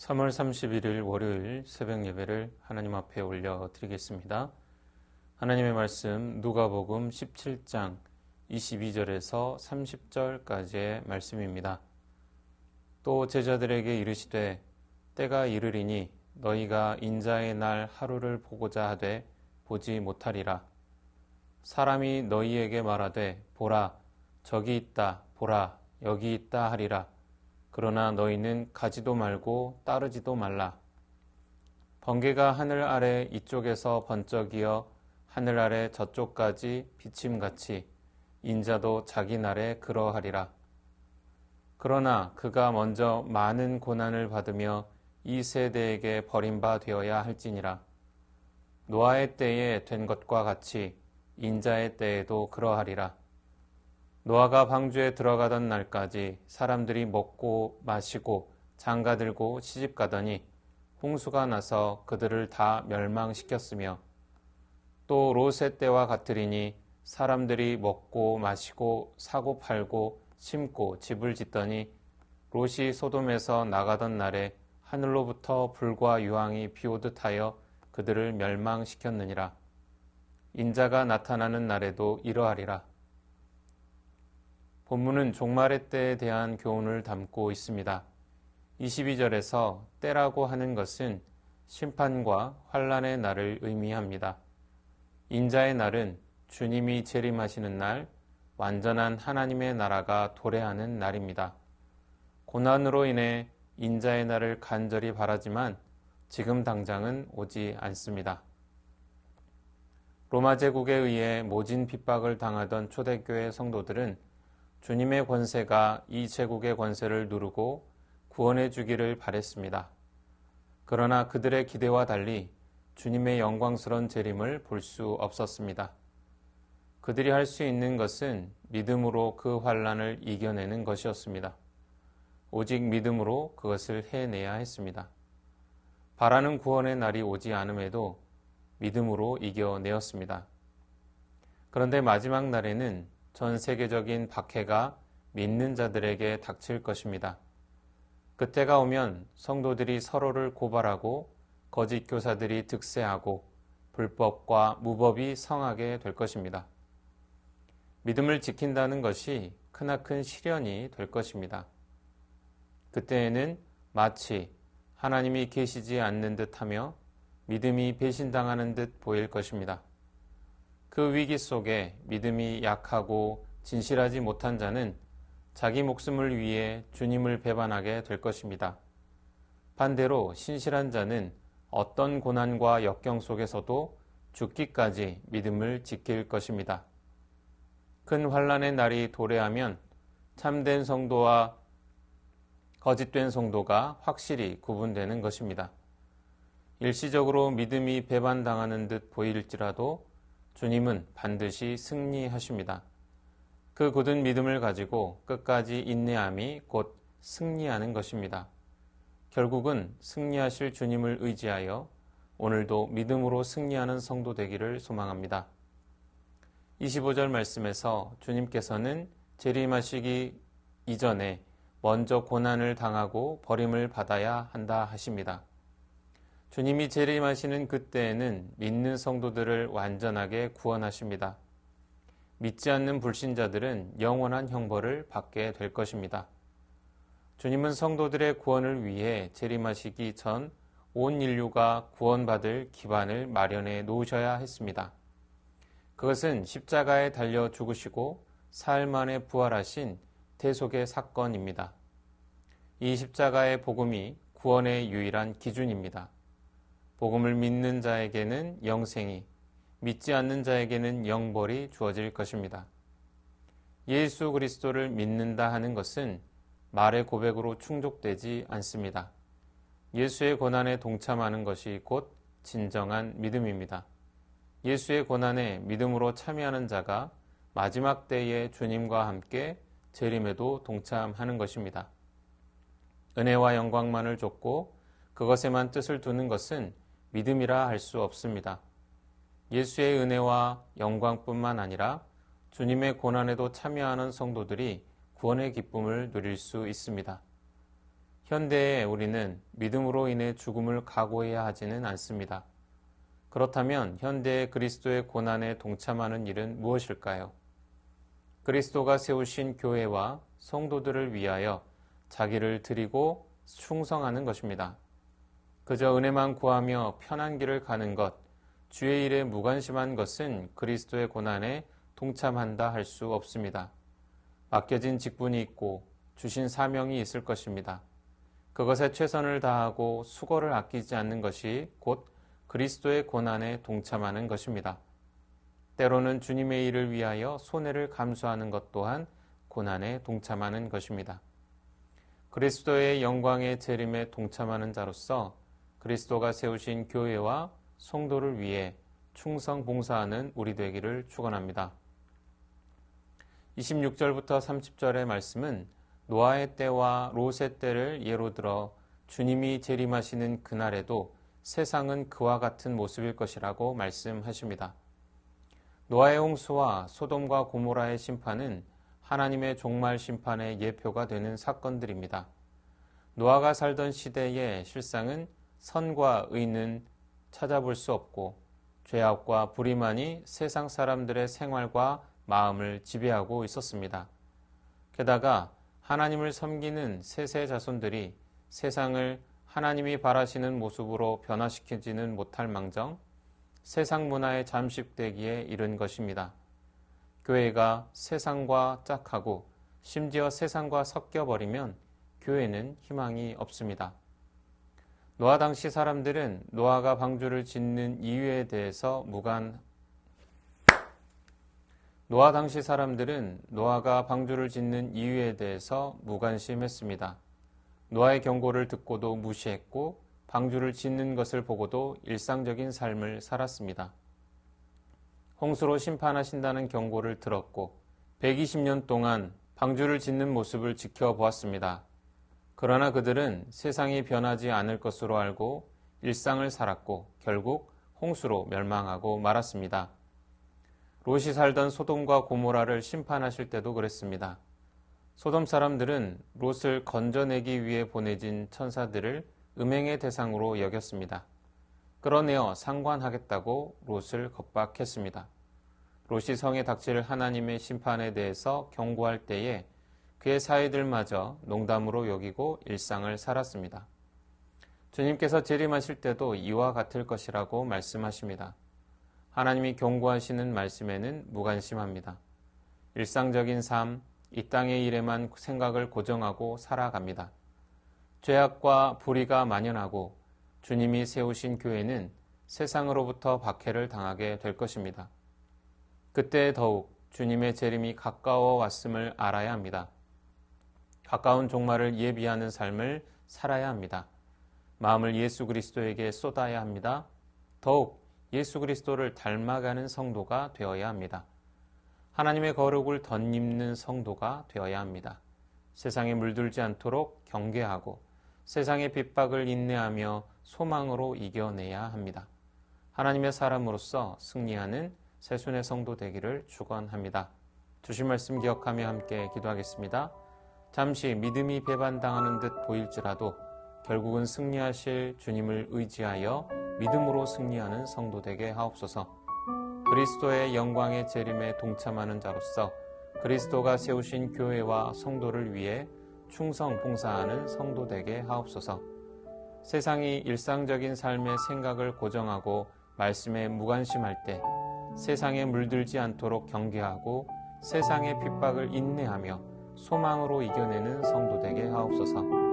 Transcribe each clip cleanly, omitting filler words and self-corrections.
3월 31일 월요일 새벽 예배를 하나님 앞에 올려드리겠습니다. 하나님의 말씀 누가복음 17장 22절에서 30절까지의 말씀입니다. 또 제자들에게 이르시되 때가 이르리니 너희가 인자의 날 하루를 보고자 하되 보지 못하리라. 사람이 너희에게 말하되 보라 저기 있다 보라 여기 있다 하리라. 그러나 너희는 가지도 말고 따르지도 말라. 번개가 하늘 아래 이쪽에서 번쩍이어 하늘 아래 저쪽까지 비침같이 인자도 자기 날에 그러하리라. 그러나 그가 먼저 많은 고난을 받으며 이 세대에게 버림바 되어야 할지니라. 노아의 때에 된 것과 같이 인자의 때에도 그러하리라. 노아가 방주에 들어가던 날까지 사람들이 먹고 마시고 장가들고 시집가더니 홍수가 나서 그들을 다 멸망시켰으며 또 롯의 때와 같으리니 사람들이 먹고 마시고 사고 팔고 심고 집을 짓더니 롯이 소돔에서 나가던 날에 하늘로부터 불과 유황이 비오듯 하여 그들을 멸망시켰느니라. 인자가 나타나는 날에도 이러하리라. 본문은 종말의 때에 대한 교훈을 담고 있습니다. 22절에서 때라고 하는 것은 심판과 환난의 날을 의미합니다. 인자의 날은 주님이 재림하시는 날, 완전한 하나님의 나라가 도래하는 날입니다. 고난으로 인해 인자의 날을 간절히 바라지만 지금 당장은 오지 않습니다. 로마 제국에 의해 모진 핍박을 당하던 초대교회 성도들은 주님의 권세가 이 제국의 권세를 누르고 구원해 주기를 바랬습니다. 그러나 그들의 기대와 달리 주님의 영광스러운 재림을 볼 수 없었습니다. 그들이 할 수 있는 것은 믿음으로 그 환난을 이겨내는 것이었습니다. 오직 믿음으로 그것을 해내야 했습니다. 바라는 구원의 날이 오지 않음에도 믿음으로 이겨내었습니다. 그런데 마지막 날에는 전 세계적인 박해가 믿는 자들에게 닥칠 것입니다. 그때가 오면 성도들이 서로를 고발하고 거짓 교사들이 득세하고 불법과 무법이 성하게 될 것입니다. 믿음을 지킨다는 것이 크나큰 시련이 될 것입니다. 그때에는 마치 하나님이 계시지 않는 듯하며 믿음이 배신당하는 듯 보일 것입니다. 그 위기 속에 믿음이 약하고 진실하지 못한 자는 자기 목숨을 위해 주님을 배반하게 될 것입니다. 반대로 신실한 자는 어떤 고난과 역경 속에서도 죽기까지 믿음을 지킬 것입니다. 큰 환난의 날이 도래하면 참된 성도와 거짓된 성도가 확실히 구분되는 것입니다. 일시적으로 믿음이 배반당하는 듯 보일지라도 주님은 반드시 승리하십니다. 그 굳은 믿음을 가지고 끝까지 인내함이 곧 승리하는 것입니다. 결국은 승리하실 주님을 의지하여 오늘도 믿음으로 승리하는 성도 되기를 소망합니다. 25절 말씀에서 주님께서는 재림하시기 이전에 먼저 고난을 당하고 버림을 받아야 한다 하십니다. 주님이 재림하시는 그때에는 믿는 성도들을 완전하게 구원하십니다. 믿지 않는 불신자들은 영원한 형벌을 받게 될 것입니다. 주님은 성도들의 구원을 위해 재림하시기 전 온 인류가 구원받을 기반을 마련해 놓으셔야 했습니다. 그것은 십자가에 달려 죽으시고 사흘 만에 부활하신 대속의 사건입니다. 이 십자가의 복음이 구원의 유일한 기준입니다. 복음을 믿는 자에게는 영생이, 믿지 않는 자에게는 영벌이 주어질 것입니다. 예수 그리스도를 믿는다 하는 것은 말의 고백으로 충족되지 않습니다. 예수의 고난에 동참하는 것이 곧 진정한 믿음입니다. 예수의 고난에 믿음으로 참여하는 자가 마지막 때에 주님과 함께 재림에도 동참하는 것입니다. 은혜와 영광만을 좇고 그것에만 뜻을 두는 것은 믿음이라 할 수 없습니다. 예수의 은혜와 영광뿐만 아니라 주님의 고난에도 참여하는 성도들이 구원의 기쁨을 누릴 수 있습니다. 현대에 우리는 믿음으로 인해 죽음을 각오해야 하지는 않습니다. 그렇다면 현대의 그리스도의 고난에 동참하는 일은 무엇일까요? 그리스도가 세우신 교회와 성도들을 위하여 자기를 드리고 충성하는 것입니다. 그저 은혜만 구하며 편한 길을 가는 것, 주의 일에 무관심한 것은 그리스도의 고난에 동참한다 할 수 없습니다. 맡겨진 직분이 있고 주신 사명이 있을 것입니다. 그것에 최선을 다하고 수고를 아끼지 않는 것이 곧 그리스도의 고난에 동참하는 것입니다. 때로는 주님의 일을 위하여 손해를 감수하는 것 또한 고난에 동참하는 것입니다. 그리스도의 영광의 재림에 동참하는 자로서 그리스도가 세우신 교회와 성도를 위해 충성 봉사하는 우리 되기를 축원합니다. 26절부터 30절의 말씀은 노아의 때와 롯의 때를 예로 들어 주님이 재림하시는 그날에도 세상은 그와 같은 모습일 것이라고 말씀하십니다. 노아의 홍수와 소돔과 고모라의 심판은 하나님의 종말 심판의 예표가 되는 사건들입니다. 노아가 살던 시대의 실상은 선과 의는 찾아볼 수 없고 죄악과 불의만이 세상 사람들의 생활과 마음을 지배하고 있었습니다. 게다가 하나님을 섬기는 셋의 자손들이 세상을 하나님이 바라시는 모습으로 변화시키지는 못할 망정 세상 문화에 잠식되기에 이른 것입니다. 교회가 세상과 짝하고 심지어 세상과 섞여버리면 교회는 희망이 없습니다. 노아 당시 사람들은 노아가 방주를 짓는 이유에 대해서 무관심했습니다. 노아의 경고를 듣고도 무시했고 방주를 짓는 것을 보고도 일상적인 삶을 살았습니다. 홍수로 심판하신다는 경고를 들었고 120년 동안 방주를 짓는 모습을 지켜보았습니다. 그러나 그들은 세상이 변하지 않을 것으로 알고 일상을 살았고 결국 홍수로 멸망하고 말았습니다. 롯이 살던 소돔과 고모라를 심판하실 때도 그랬습니다. 소돔 사람들은 롯을 건져내기 위해 보내진 천사들을 음행의 대상으로 여겼습니다. 끌어내어 상관하겠다고 롯을 겁박했습니다. 롯이 성에 닥칠 하나님의 심판에 대해서 경고할 때에 그의 사위들마저 농담으로 여기고 일상을 살았습니다. 주님께서 재림하실 때도 이와 같을 것이라고 말씀하십니다. 하나님이 경고하시는 말씀에는 무관심합니다. 일상적인 삶, 이 땅의 일에만 생각을 고정하고 살아갑니다. 죄악과 불의가 만연하고 주님이 세우신 교회는 세상으로부터 박해를 당하게 될 것입니다. 그때 더욱 주님의 재림이 가까워 왔음을 알아야 합니다. 가까운 종말을 예비하는 삶을 살아야 합니다. 마음을 예수 그리스도에게 쏟아야 합니다. 더욱 예수 그리스도를 닮아가는 성도가 되어야 합니다. 하나님의 거룩을 덧입는 성도가 되어야 합니다. 세상에 물들지 않도록 경계하고 세상의 핍박을 인내하며 소망으로 이겨내야 합니다. 하나님의 사람으로서 승리하는 새순의 성도 되기를 축원합니다. 주신 말씀 기억하며 함께 기도하겠습니다. 잠시 믿음이 배반당하는 듯 보일지라도 결국은 승리하실 주님을 의지하여 믿음으로 승리하는 성도 되게 하옵소서. 그리스도의 영광의 재림에 동참하는 자로서 그리스도가 세우신 교회와 성도를 위해 충성 봉사하는 성도 되게 하옵소서. 세상이 일상적인 삶의 생각을 고정하고 말씀에 무관심할 때 세상에 물들지 않도록 경계하고 세상의 핍박을 인내하며 소망으로 이겨내는 성도 되게 하옵소서.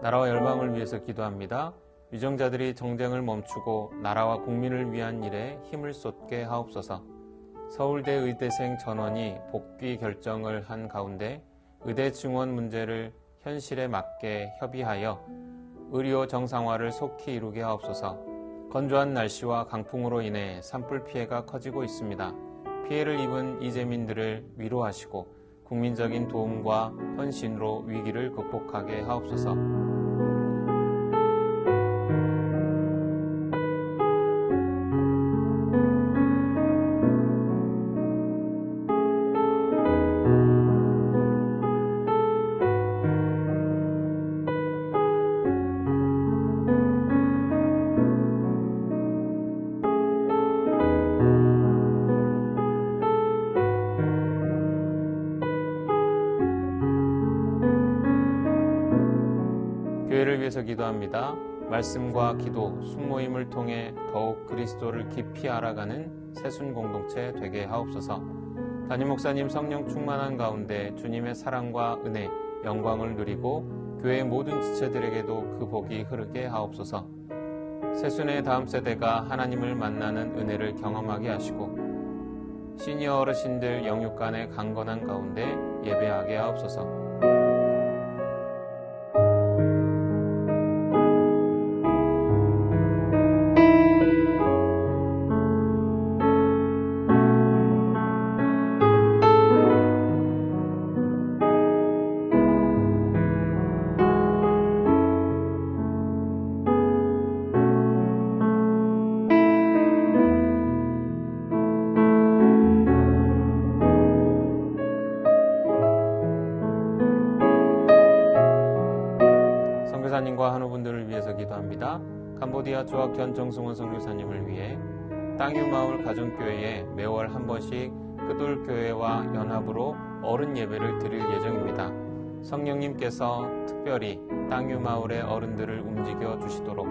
나라와 열방을 위해서 기도합니다. 위정자들이 정쟁을 멈추고 나라와 국민을 위한 일에 힘을 쏟게 하옵소서. 서울대 의대생 전원이 복귀 결정을 한 가운데 의대 증원 문제를 현실에 맞게 협의하여 의료 정상화를 속히 이루게 하옵소서. 건조한 날씨와 강풍으로 인해 산불 피해가 커지고 있습니다. 피해를 입은 이재민들을 위로하시고 국민적인 도움과 헌신으로 위기를 극복하게 하옵소서. 교회를 위해서 기도합니다. 말씀과 기도, 숙모임을 통해 더욱 그리스도를 깊이 알아가는 새순 공동체 되게 하옵소서. 담임 목사님 성령 충만한 가운데 주님의 사랑과 은혜, 영광을 누리고 교회의 모든 지체들에게도 그 복이 흐르게 하옵소서. 새순의 다음 세대가 하나님을 만나는 은혜를 경험하게 하시고 시니어 어르신들 영육간의 강건한 가운데 예배하게 하옵소서. 선교사님과 한우분들을 위해서 기도합니다. 캄보디아 조합 견정승원 선교사님을 위해 땅유마을 가정교회에 매월 한 번씩 끄돌교회와 연합으로 어른 예배를 드릴 예정입니다. 성령님께서 특별히 땅유마을의 어른들을 움직여 주시도록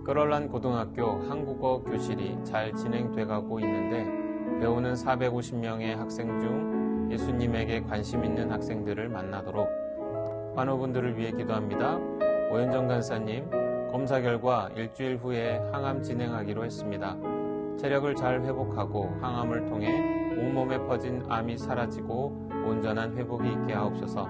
끌얼란 고등학교 한국어 교실이 잘 진행돼가고 있는데 배우는 450명의 학생 중 예수님에게 관심 있는 학생들을 만나도록 환우분들을 위해 기도합니다. 오현정 간사님, 검사 결과 일주일 후에 항암 진행하기로 했습니다. 체력을 잘 회복하고 항암을 통해 온몸에 퍼진 암이 사라지고 온전한 회복이 있게 하옵소서.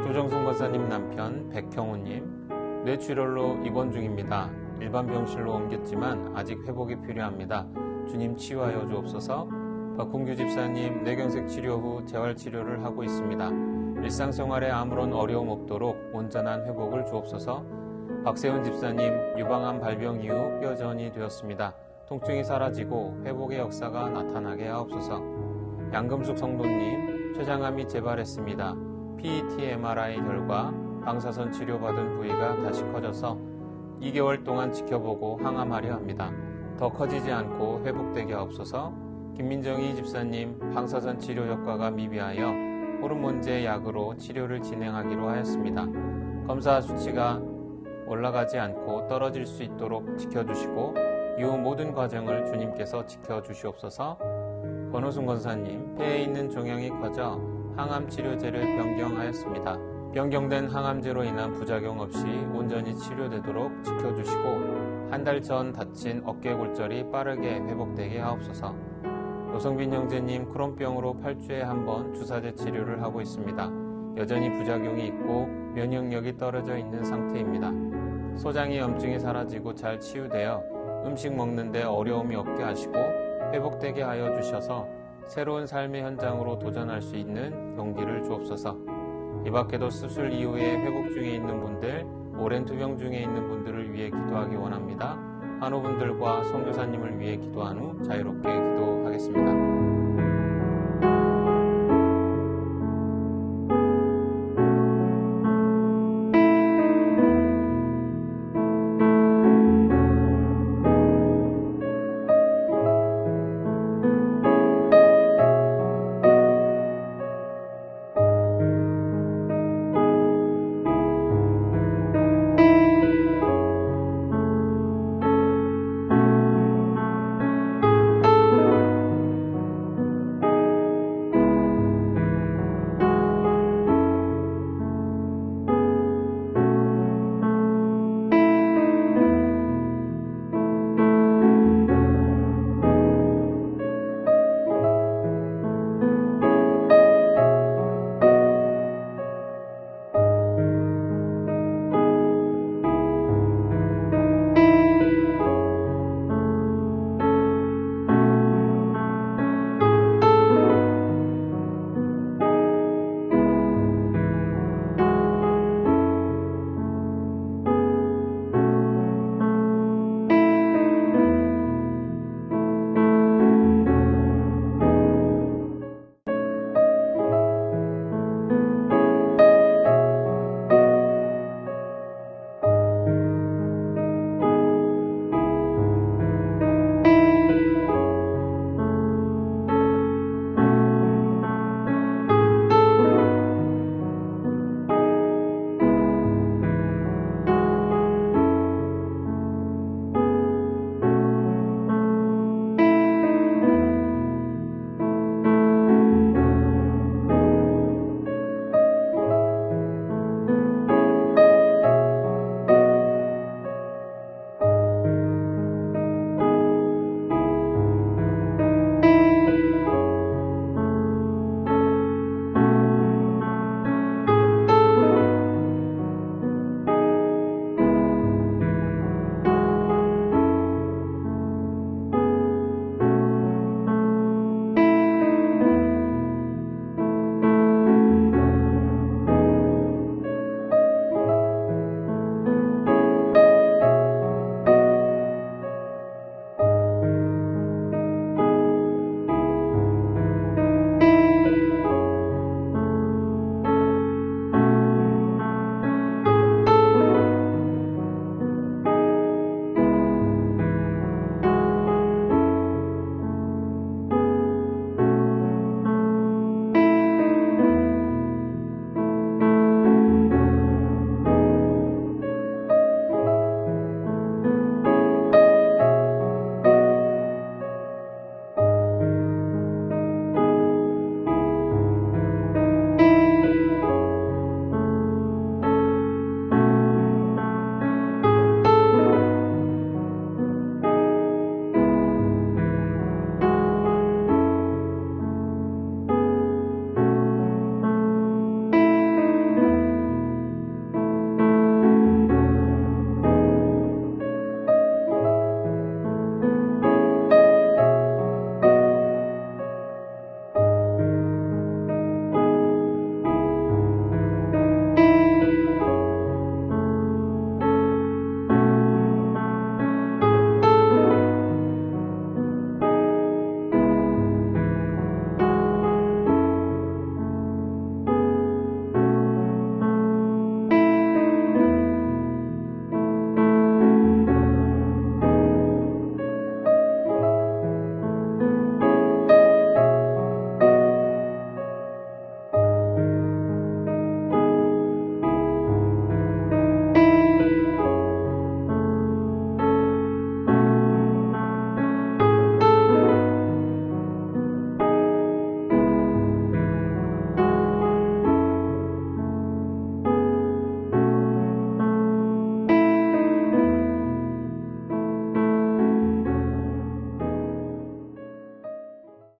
조정순 권사님 남편 백형우님, 뇌출혈로 입원 중입니다. 일반 병실로 옮겼지만 아직 회복이 필요합니다. 주님 치유하여 주옵소서. 박훈규 집사님, 뇌경색 치료 후 재활치료를 하고 있습니다. 일상생활에 아무런 어려움 없도록 온전한 회복을 주옵소서. 박세훈 집사님, 유방암 발병 이후 뼈전이 되었습니다. 통증이 사라지고 회복의 역사가 나타나게 하옵소서. 양금숙 성도님, 췌장암이 재발했습니다. PET MRI 결과 방사선 치료받은 부위가 다시 커져서 2개월 동안 지켜보고 항암하려 합니다. 더 커지지 않고 회복되게 하옵소서. 김민정희 집사님, 방사선 치료 효과가 미비하여 호르몬제 약으로 치료를 진행하기로 하였습니다. 검사 수치가 올라가지 않고 떨어질 수 있도록 지켜주시고 이후 모든 과정을 주님께서 지켜주시옵소서. 권호순 권사님, 폐에 있는 종양이 커져 항암 치료제를 변경하였습니다. 변경된 항암제로 인한 부작용 없이 온전히 치료되도록 지켜주시고 한 달 전 다친 어깨 골절이 빠르게 회복되게 하옵소서. 노성빈 형제님, 크론병으로 8주에 한 번 주사제 치료를 하고 있습니다. 여전히 부작용이 있고 면역력이 떨어져 있는 상태입니다. 소장의 염증이 사라지고 잘 치유되어 음식 먹는데 어려움이 없게 하시고 회복되게 하여 주셔서 새로운 삶의 현장으로 도전할 수 있는 용기를 주옵소서. 이 밖에도 수술 이후에 회복 중에 있는 분들, 오랜 투병 중에 있는 분들을 위해 기도하기 원합니다. 환우분들과 선교사님을 위해 기도한 후 자유롭게 기도하겠습니다.